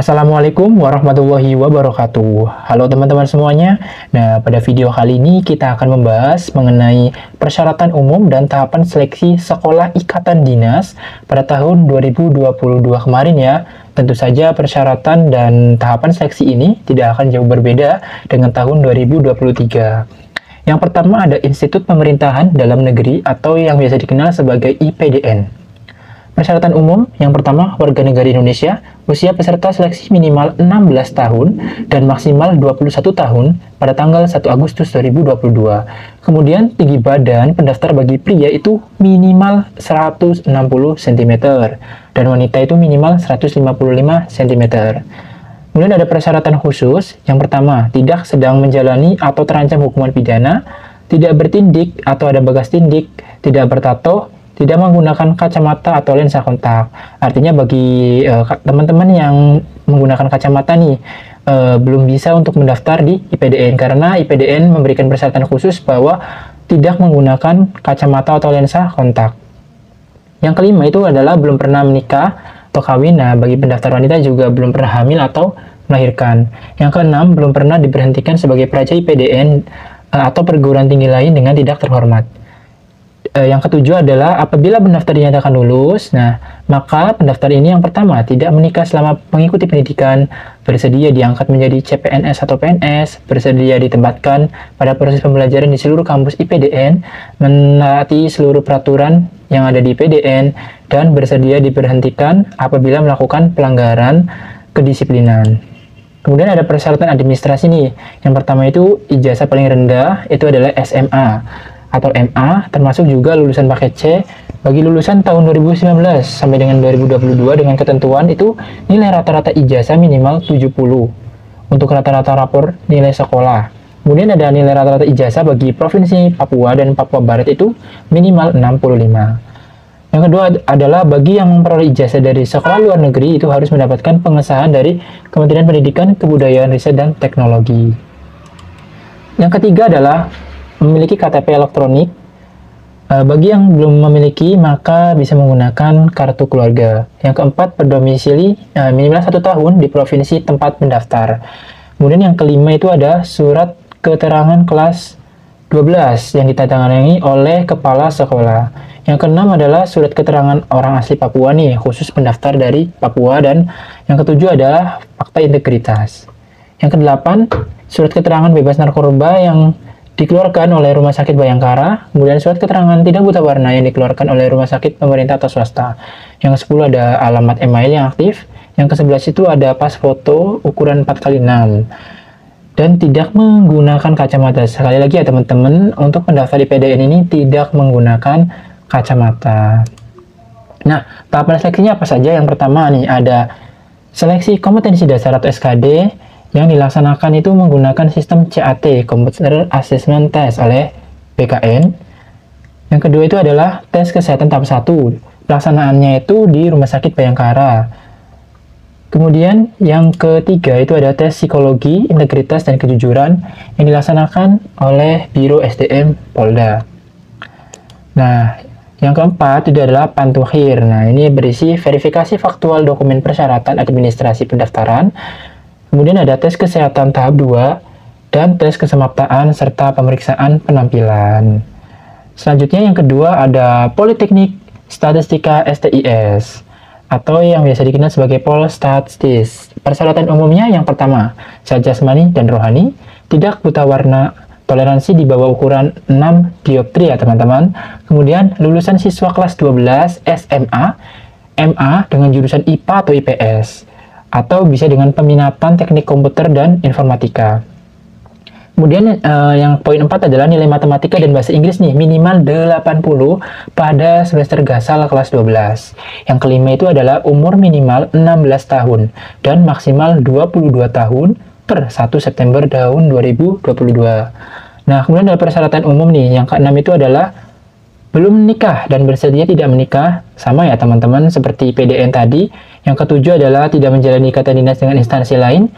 Assalamualaikum warahmatullahi wabarakatuh. Halo teman-teman semuanya. Nah, pada video kali ini kita akan membahas mengenai persyaratan umum dan tahapan seleksi Sekolah Ikatan Dinas pada tahun 2022 kemarin ya. Tentu saja persyaratan dan tahapan seleksi ini tidak akan jauh berbeda dengan tahun 2023. Yang pertama ada Institut Pemerintahan Dalam Negeri atau yang biasa dikenal sebagai IPDN. Persyaratan umum yang pertama, warga negara Indonesia, usia peserta seleksi minimal 16 tahun dan maksimal 21 tahun pada tanggal 1 Agustus 2022. Kemudian tinggi badan pendaftar bagi pria itu minimal 160 cm dan wanita itu minimal 155 cm. Kemudian ada persyaratan khusus. Yang pertama, tidak sedang menjalani atau terancam hukuman pidana, tidak bertindik atau ada bekas tindik, tidak bertato, tidak menggunakan kacamata atau lensa kontak. Artinya bagi teman-teman yang menggunakan kacamata nih, belum bisa untuk mendaftar di IPDN karena IPDN memberikan persyaratan khusus bahwa tidak menggunakan kacamata atau lensa kontak. Yang kelima itu adalah belum pernah menikah atau kawin. Nah, bagi pendaftar wanita juga belum pernah hamil atau melahirkan. Yang keenam, belum pernah diberhentikan sebagai pelajar IPDN atau perguruan tinggi lain dengan tidak terhormat. Yang ketujuh adalah apabila pendaftar dinyatakan lulus, nah maka pendaftar ini yang pertama tidak menikah selama mengikuti pendidikan, bersedia diangkat menjadi CPNS atau PNS, bersedia ditempatkan pada proses pembelajaran di seluruh kampus IPDN, menaati seluruh peraturan yang ada di IPDN, dan bersedia diberhentikan apabila melakukan pelanggaran kedisiplinan. Kemudian ada persyaratan administrasi nih. Yang pertama itu ijazah paling rendah itu adalah SMA atau MA, termasuk juga lulusan paket C bagi lulusan tahun 2019 sampai dengan 2022 dengan ketentuan itu nilai rata-rata ijazah minimal 70 untuk rata-rata rapor nilai sekolah. Kemudian ada nilai rata-rata ijazah bagi Provinsi Papua dan Papua Barat itu minimal 65. Yang kedua adalah bagi yang memperoleh ijazah dari sekolah luar negeri itu harus mendapatkan pengesahan dari Kementerian Pendidikan, Kebudayaan, Riset, dan Teknologi. Yang ketiga adalah memiliki KTP elektronik. Bagi yang belum memiliki, maka bisa menggunakan kartu keluarga. Yang keempat, berdomisili minimal 1 tahun di provinsi tempat mendaftar. Kemudian yang kelima itu ada surat keterangan kelas 12 yang ditandatangani oleh kepala sekolah. Yang keenam adalah surat keterangan orang asli Papua nih, khusus pendaftar dari Papua. Dan yang ketujuh adalah fakta integritas. Yang kedelapan, surat keterangan bebas narkoba yang dikeluarkan oleh Rumah Sakit Bayangkara. Kemudian surat keterangan tidak buta warna yang dikeluarkan oleh rumah sakit pemerintah atau swasta. Yang ke-10 ada alamat email yang aktif. Yang ke-11 itu ada pas foto ukuran 4x6 dan tidak menggunakan kacamata. Sekali lagi ya teman-teman, untuk pendaftar di IPDN ini tidak menggunakan kacamata. Nah, tahapan seleksinya apa saja? Yang pertama nih ada seleksi kompetensi dasar atau SKD yang dilaksanakan itu menggunakan sistem CAT, Computer Assessment Test oleh BKN. Yang kedua itu adalah tes kesehatan tahap 1. Pelaksanaannya itu di Rumah Sakit Bayangkara. Kemudian yang ketiga itu ada tes psikologi, integritas, dan kejujuran yang dilaksanakan oleh Biro SDM Polda. Nah, yang keempat itu adalah Pantukhir. Nah, ini berisi verifikasi faktual dokumen persyaratan administrasi pendaftaran. Kemudian ada tes kesehatan tahap 2 dan tes kesemaptaan serta pemeriksaan penampilan. Selanjutnya yang kedua ada Politeknik Statistika STIS atau yang biasa dikenal sebagai Polstatistis. Persyaratan umumnya yang pertama, sehat jasmani dan rohani, tidak buta warna, toleransi di bawah ukuran 6 dioptri ya teman-teman. Kemudian lulusan siswa kelas 12 SMA, MA dengan jurusan IPA atau IPS, atau bisa dengan peminatan teknik komputer dan informatika. Kemudian yang poin 4 adalah nilai matematika dan bahasa Inggris nih, minimal 80 pada semester gasal kelas 12. Yang kelima itu adalah umur minimal 16 tahun dan maksimal 22 tahun per 1 September tahun 2022. Nah, kemudian ada persyaratan umum nih, yang keenam itu adalah belum menikah dan bersedia tidak menikah, sama ya teman-teman seperti PDN tadi. Yang ketujuh adalah tidak menjalani ikatan dinas dengan instansi lain.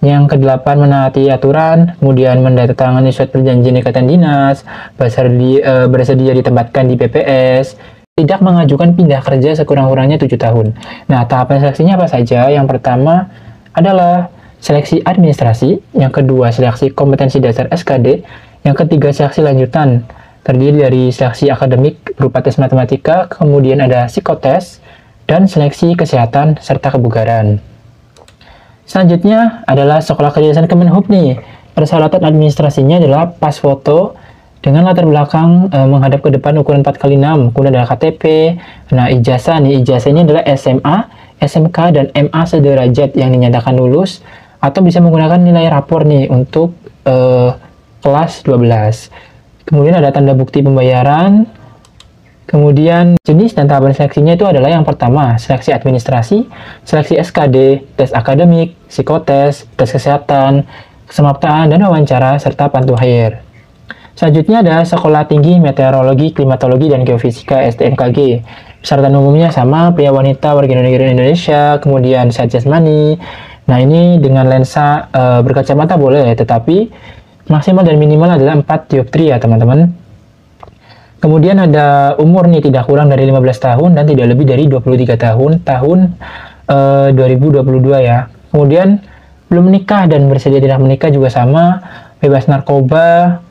Yang kedelapan menaati aturan, kemudian menandatangani surat perjanjian ikatan dinas, bersedia ditempatkan di PPS, tidak mengajukan pindah kerja sekurang-kurangnya 7 tahun. Nah, tahapan seleksinya apa saja? Yang pertama, adalah seleksi administrasi, yang kedua seleksi kompetensi dasar SKD, yang ketiga seleksi lanjutan, terdiri dari seleksi akademik berupa tes matematika, kemudian ada psikotes, dan seleksi kesehatan serta kebugaran. Selanjutnya adalah sekolah kedinasan Kemenhub nih. Persyaratan administrasinya adalah pas foto dengan latar belakang menghadap ke depan ukuran 4x6, kemudian ada KTP. Nah, ijazah nih, ijazahnya adalah SMA, SMK, dan MA sederajat yang dinyatakan lulus, atau bisa menggunakan nilai rapor nih untuk kelas 12. Kemudian ada tanda bukti pembayaran. Kemudian jenis dan tahapan seleksinya itu adalah yang pertama, seleksi administrasi, seleksi SKD, tes akademik, psikotes, tes kesehatan, kesemaptaan, dan wawancara, serta pantuhir. Selanjutnya ada Sekolah Tinggi Meteorologi, Klimatologi, dan Geofisika STMKG. Persyaratan umumnya sama, pria wanita warga negara Indonesia, kemudian sehat jasmani. Nah, ini dengan lensa berkacamata boleh, tetapi maksimal dan minimal adalah 4 dioptri ya teman-teman. Kemudian ada umur nih tidak kurang dari 15 tahun dan tidak lebih dari 23 tahun 2022 ya. Kemudian belum menikah dan bersedia tidak menikah juga sama, bebas narkoba.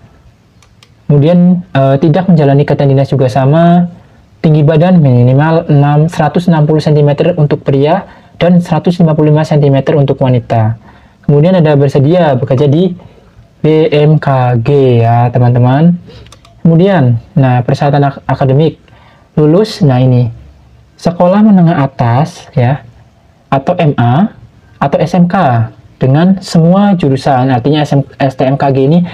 Kemudian tidak menjalani ikatan dinas juga sama. Tinggi badan minimal 160 cm untuk pria dan 155 cm untuk wanita. Kemudian ada bersedia bekerja di BMKG ya teman-teman. Kemudian, nah persyaratan akademik lulus, nah ini sekolah menengah atas ya, atau MA atau SMK dengan semua jurusan. Artinya STMKG ini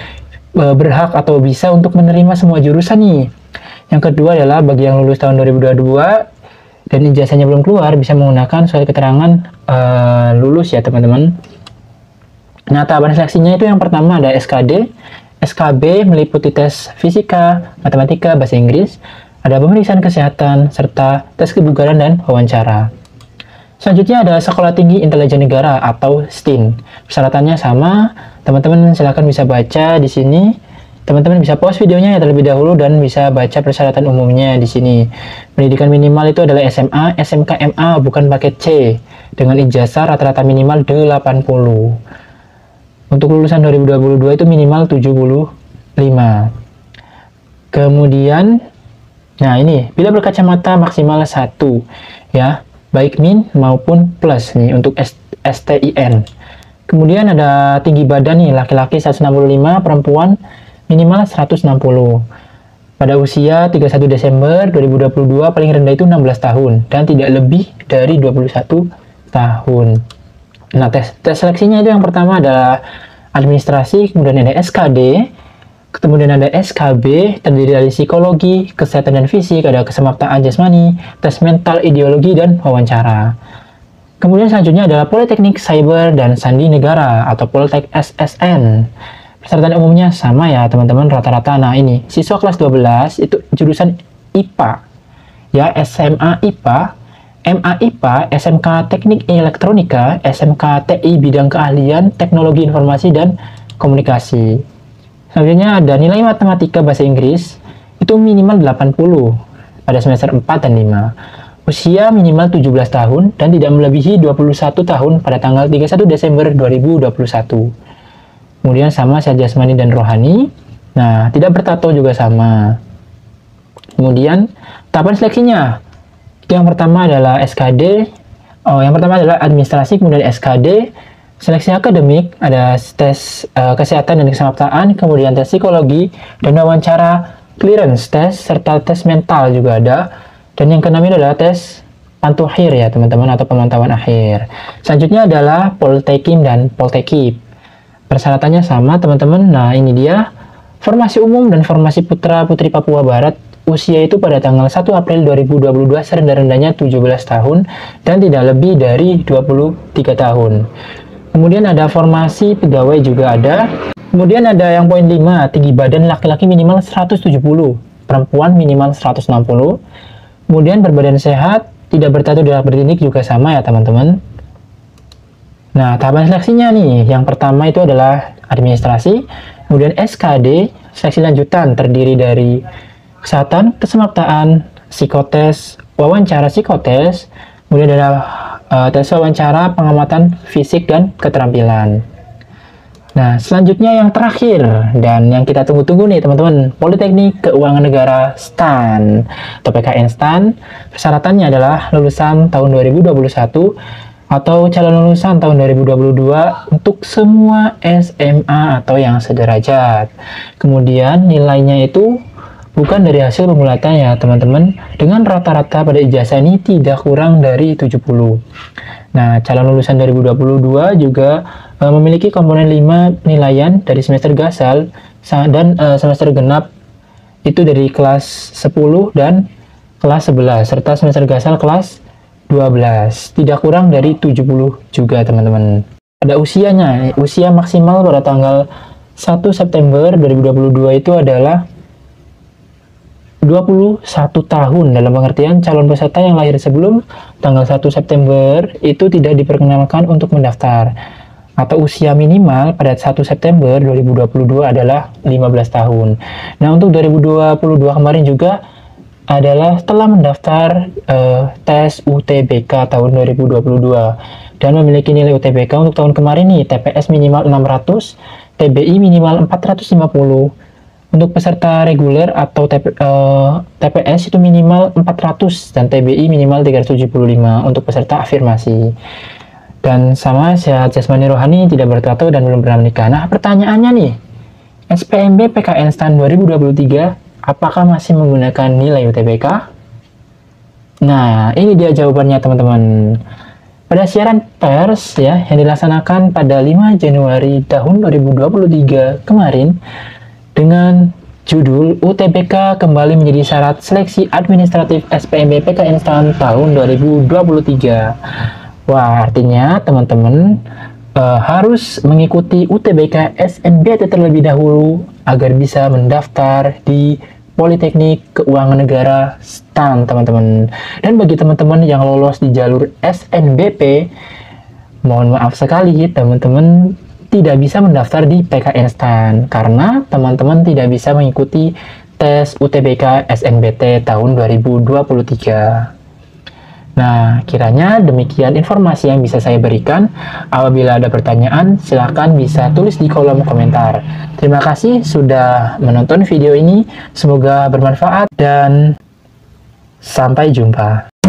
berhak atau bisa untuk menerima semua jurusan nih. Yang kedua adalah bagi yang lulus tahun 2022 dan ijazahnya belum keluar bisa menggunakan surat keterangan lulus ya teman-teman. Nah, tahapan seleksinya itu yang pertama ada SKD. SKB meliputi tes fisika, matematika, bahasa Inggris, ada pemeriksaan kesehatan, serta tes kebugaran dan wawancara. Selanjutnya ada Sekolah Tinggi Intelijen Negara atau STIN. Persyaratannya sama, teman-teman silakan bisa baca di sini. Teman-teman bisa pause videonya ya terlebih dahulu dan bisa baca persyaratan umumnya di sini. Pendidikan minimal itu adalah SMA, SMK, MA, bukan paket C, dengan ijazah rata-rata minimal 80. Untuk lulusan 2022 itu minimal 75. Kemudian, nah ini, bila berkacamata maksimal 1, ya, baik min maupun plus nih untuk STIN. Kemudian ada tinggi badan nih, laki-laki 165, perempuan minimal 160. Pada usia 31 Desember 2022 paling rendah itu 16 tahun dan tidak lebih dari 21 tahun. Nah, tes seleksinya itu yang pertama adalah administrasi, kemudian ada SKD, kemudian ada SKB, terdiri dari psikologi, kesehatan dan fisik, ada kesemaptaan jasmani, tes mental, ideologi, dan wawancara. Kemudian selanjutnya adalah Politeknik Cyber dan Sandi Negara atau Poltek SSN. Persyaratan umumnya sama ya teman-teman, rata-rata. Nah ini, siswa kelas 12 itu jurusan IPA, ya SMA IPA, MA IPA, SMK Teknik Elektronika, SMK TI bidang keahlian Teknologi Informasi dan Komunikasi. Selanjutnya ada nilai matematika bahasa Inggris itu minimal 80 pada semester 4 dan 5. Usia minimal 17 tahun dan tidak melebihi 21 tahun pada tanggal 31 Desember 2021. Kemudian sama sehat jasmani dan rohani. Nah, tidak bertato juga sama. Kemudian tahapan seleksinya. Yang pertama adalah SKD, yang pertama adalah administrasi, kemudian SKD, seleksi akademik, ada tes kesehatan dan kesemaptaan, kemudian tes psikologi, dan wawancara clearance test, serta tes mental juga ada, dan yang keenamnya adalah tes pantuhir ya teman-teman, atau pemantauan akhir. Selanjutnya adalah Poltekim dan Poltekip. Persyaratannya sama teman-teman, nah ini dia, formasi umum dan formasi putra-putri Papua Barat, usia itu pada tanggal 1 April 2022 serendah-rendahnya 17 tahun dan tidak lebih dari 23 tahun. Kemudian ada formasi pegawai juga ada. Kemudian ada yang poin 5, tinggi badan laki-laki minimal 170, perempuan minimal 160. Kemudian berbadan sehat, tidak bertato, tidak bertindik juga sama ya teman-teman. Nah, tahapan seleksinya nih, yang pertama itu adalah administrasi, kemudian SKD, seleksi lanjutan terdiri dari kesehatan, kesemaptaan, psikotes, wawancara psikotes, kemudian ada tes wawancara, pengamatan fisik, dan keterampilan. Nah, selanjutnya yang terakhir dan yang kita tunggu-tunggu nih teman-teman, Politeknik Keuangan Negara STAN atau PKN STAN. Persyaratannya adalah lulusan tahun 2021 atau calon lulusan tahun 2022 untuk semua SMA atau yang sederajat. Kemudian nilainya itu bukan dari hasil pembulatan ya teman-teman, dengan rata-rata pada ijazah ini tidak kurang dari 70. Nah, calon lulusan 2022 juga memiliki komponen 5 penilaian dari semester gasal dan semester genap itu dari kelas 10 dan kelas 11 serta semester gasal kelas 12, tidak kurang dari 70 juga teman-teman. Ada usianya, usia maksimal pada tanggal 1 September 2022 itu adalah 21 tahun, dalam pengertian calon peserta yang lahir sebelum tanggal 1 September itu tidak diperkenankan untuk mendaftar, atau usia minimal pada 1 September 2022 adalah 15 tahun. Nah, untuk 2022 kemarin juga adalah telah mendaftar tes UTBK tahun 2022 dan memiliki nilai UTBK untuk tahun kemarin nih, TPS minimal 600, TBI minimal 450. Untuk peserta reguler atau TPS itu minimal 400 dan TBI minimal 375 untuk peserta afirmasi. Dan sama sehat jasmani rohani, tidak bertato dan belum pernah menikah. Nah, pertanyaannya nih, SPMB PKN STAN 2023 apakah masih menggunakan nilai UTBK? Nah, ini dia jawabannya teman-teman. Pada siaran pers ya yang dilaksanakan pada 5 Januari tahun 2023 kemarin, dengan judul UTBK kembali menjadi syarat seleksi administratif SPMB PKN STAN tahun 2023. Wah, artinya teman-teman harus mengikuti UTBK SNBT terlebih dahulu agar bisa mendaftar di Politeknik Keuangan Negara STAN, teman-teman. Dan bagi teman-teman yang lolos di jalur SNBP, mohon maaf sekali teman-teman tidak bisa mendaftar di PKN STAN karena teman-teman tidak bisa mengikuti tes UTBK SNBT tahun 2023. Nah, kiranya demikian informasi yang bisa saya berikan. Apabila ada pertanyaan, silakan bisa tulis di kolom komentar. Terima kasih sudah menonton video ini. Semoga bermanfaat dan sampai jumpa.